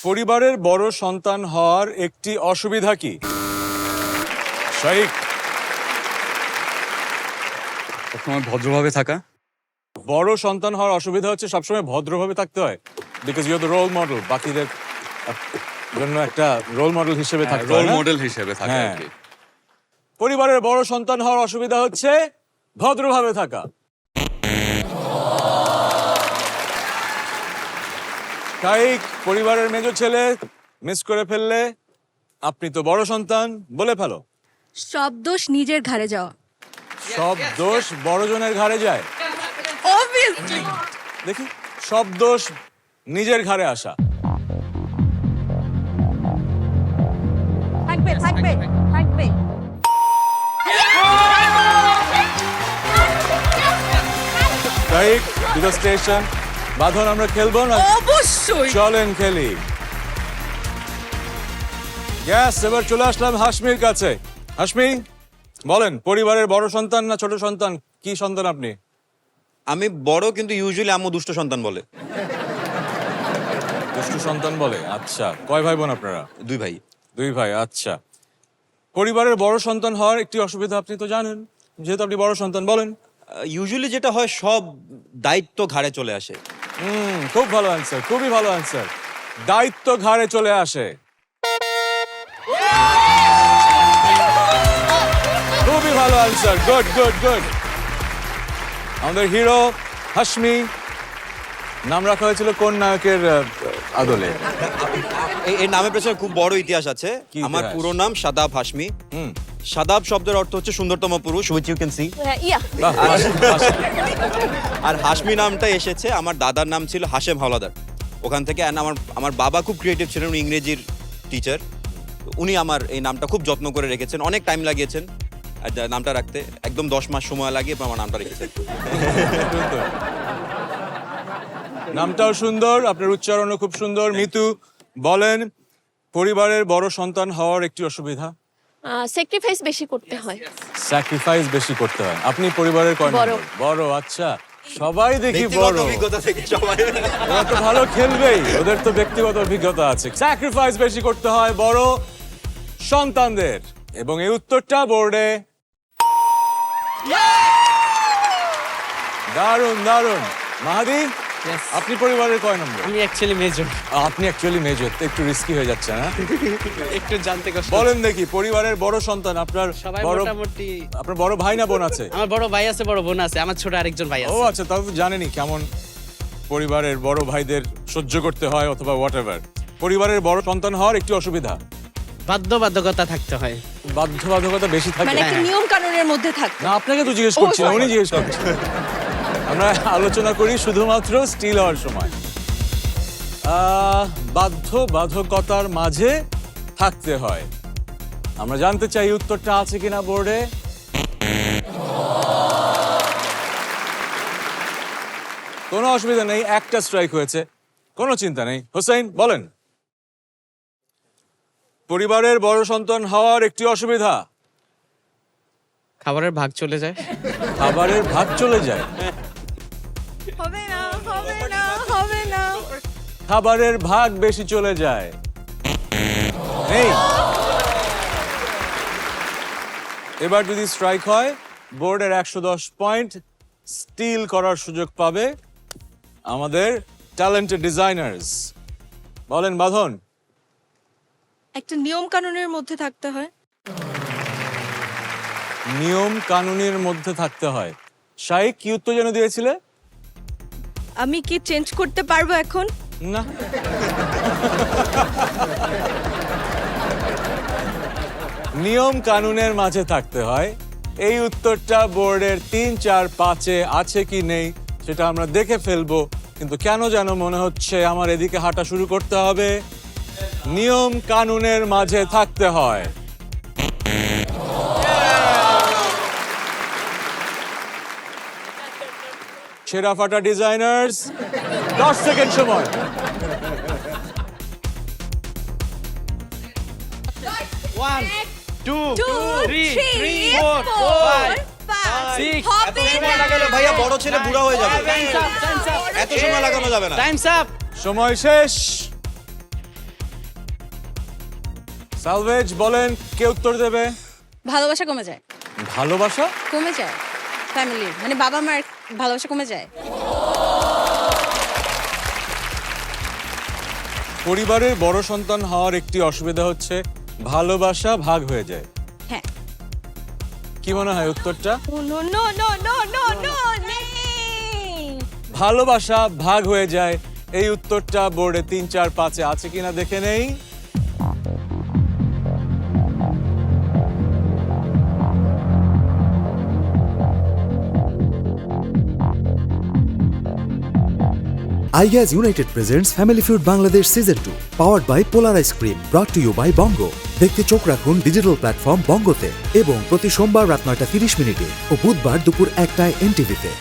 পরিবারের বড় সন্তান হওয়ার একটি অসুবিধা কি? শাইক। সবসময় ভদ্রভাবে থাকা। বড় সন্তান হওয়ার অসুবিধা হচ্ছে সবসময় ভদ্রভাবে থাকতে হয়, because you are the role model. বাকিদের জন্য একটা রোল মডেল হিসেবে থাকতে হয় রোল না? মডেল হিসেবে থাকা হ্যাঁ। আর কি। পরিবারের বড় সন্তান হওয়ার অসুবিধা হচ্ছে ভদ্রভাবে থাকা। শাইক, পরিবারের মেজো ছেলে, মিস করে ফেললে আপনি তো বড় সন্তান, বলে ফেলো। সব দোষ নিজের ঘাড়ে যাওয়া। সব দোষ বড়জনের ঘাড়ে যায়। অবভিয়াসলি। দেখি, সব দোষ নিজের ঘাড়ে আসা। থাকবে থাকবে থাকবে। শাইক, টু দ্য স্টেশন। বাঁধন, আমরা খেলবো না? অবশ্যই। চলেন খেলি। গ্যাস, এবার চলে আসলাম হাসমির কাছে। হাসমি, বলেন, পরিবারের বড় সন্তান না ছোট সন্তান? কি সন্তান আপনি? আমি বড়, কিন্তু ইউজুয়ালি আম্মু দুষ্ট সন্তান বলে। দুষ্টু সন্তান বলে? আচ্ছা, কয় ভাই বোন আপনারা? 2 ভাই। 2 ভাই, আচ্ছা। পরিবারের বড় সন্তান হওয়ার একটি অসুবিধা আপনি তো জানেন, যেহেতু আপনি বড় সন্তান, বলেন। ইউজুয়ালি যেটা হয়, সব দায়িত্ব ঘাড়ে চলে আসে। খুব ভালো অ্যান্সার, খুবই ভালো অ্যান্সার। দায়িত্ব ঘাড়ে চলে আসে। খুবই ভালো অ্যান্সার, গুড গুড গুড। আমাদের হিরো হাসমি, নাম রাখা হয়েছিল কোন নায়কের আদলে? এর নামের পেছনে খুব বড় ইতিহাস আছে। কি আমার ইতিহাস? পুরো নাম শাদাব হাসমি। হুম। শাদাব শব্দের অর্থ হচ্ছে সুন্দরতম পুরুষ, হুইচ ইউ ক্যান সি। ইয়া। বাহ, বাহ, বাহ। আর হাসমি নামটা এসেছে, আমার দাদার নাম ছিল হাশেম হাওলাদার, ওখান থেকে। And আমার বাবা খুব ক্রিয়েটিভ ছিলেন, উনি ইংরেজির টিচার। উনি আমার এই নামটা খুব যত্ন করে রেখেছেন, অনেক টাইম লাগিয়েছেন আর নামটা রাখতে। একদম 10 মাস সময় লাগিয়ে আমার নামটা রেখেছেন। সুন্দর। নামটাও সুন্দর, আপনার উচ্চারণও খুব সুন্দর। মিতু, বলেন, পরিবারের বড় সন্তান হওয়ার একটি অসুবিধা? স্যাক্রিফাইস বেশি করতে হয়। স্যাক্রিফাইস বেশি করতে হয়। আপনি পরিবারের কয় বড়। নম্বর? বড়, আচ্ছা। সবাই দেখি ব্যক্তিগত বড়। অভিজ্ঞতা থেকে সবাই। ওরা তো ভালো খেলবেই, ওদের তো ব্যক্তিগত অভিজ্ঞতা আছে। স্যাক্রিফাইস বেশি করতে হয় বড় সন্তানদের, এবং এই উত্তরটা বোর্ডে। দারুণ দারুণ। মাহাদি, আপনি পরিবারের কয় নম্বর? আমি অ্যাকচুয়ালি মেজর। আপনি অ্যাকচুয়ালি মেজর, তো একটু রিস্কি হয়ে যাচ্ছে না? একটু জানতে কষ্ট। বলেন দেখি, পরিবারের বড় সন্তান আপনার সবাই বড়, মোটামুটি। আপনার বড় ভাই না বোন আছে? আমার বড় ভাই আছে, বড় বোন আছে, আমার ছোট আরেকজন ভাই ও আছে। আচ্ছা, তাহলে তো জানেনি কেমন পরিবারের বড় ভাইদের সহ্য করতে হয়, অথবা হোয়াট এভার। পরিবারের বড় সন্তান হওয়ার একটি অসুবিধা, বাধ্যবাধকতা থাকতে হয়। বাধ্যবাধকতা বেশি থাকে। মানে একটা নিয়ম কানুনের মধ্যে থাকতে। না, আপনাকে তো জিজ্ঞেস করছি না, উনি জিজ্ঞেস করছেন। আমরা আলোচনা করি শুধুমাত্র স্টিল হওয়ার সময়। বাধ্যবাধকতার মাঝে থাকতে হয়। আমরা জানতে চাই উত্তরটা আছে কিনা বোর্ডে। কোনো অসুবিধা নেই, একটা স্ট্রাইক হয়েছে, কোনো চিন্তা নেই। হোসেন, বলেন, পরিবারের বড় সন্তান হওয়ার একটি অসুবিধা? খাবারের ভাগ চলে যায়। খাবারের ভাগ চলে যায়। হবে না হবে না হবে না। খাবারের ভাগ বেশি চলে যায়। নেই। এবার যদি স্ট্রাইক হয়, বোর্ডের 110 পয়েন্ট স্টিল করার সুযোগ পাবে আমাদের ট্যালেন্টেড ডিজাইনার্স। বলেন বাঁধন। একটা নিয়ম কানুনের মধ্যে থাকতে হয়। নিয়ম কানুনের মধ্যে থাকতে হয়। শাইক, কি উত্তর যেন দিয়েছিলে? আমি কি চেঞ্জ করতে পারবো এখন? না। নিয়ম কানুনের মাঝে থাকতে হয়। এই উত্তরটা বোর্ডের 3, 4, 5-এ আছে কি নেই সেটা আমরা দেখে ফেলবো, কিন্তু কেন যেন মনে হচ্ছে আমার এদিকে হাঁটা শুরু করতে হবে। নিয়ম কানুনের মাঝে থাকতে হয়। সেরা ফাটা ডিজাইনার্স, 10 সেকেন্ড সময়। 1 2 2 3 3 4 4 5 6 হবে সময় না। লাগালে ভাইয়া বড় ছেলে বুড়া হয়ে যাবে। Times up. এত সময় লাগানো যাবে না। Times up. সময় শেষ। সালভেজ বলেন, কে উত্তর দেবে? ভালোবাসা কমে যায়, ভালোবাসা কমে যায় ফ্যামিলির, মানে বাবা মার ভালোবাসা কমে যায়। পরিবারের বড় সন্তান হওয়ার একটি অসুবিধা হচ্ছে ভালোবাসা ভাগ হয়ে যায়। হ্যাঁ। কি মনে হয় উত্তরটা? No no no no no no ভালোবাসা ভাগ হয়ে যায়, এই উত্তরটা বোর্ডে 3, 4, 5-এ আছে কিনা দেখে নেই। iGas United presents Family Feud Bangladesh Season 2, powered by Polar Ice Cream, brought to you by Bongo. দেখতে চোখ রাখুন ডিজিটাল প্ল্যাটফর্ম বঙ্গোতে এবং প্রতি সোমবার রাত 9:30 ও বুধবার দুপুর 1টায় NTV-তে।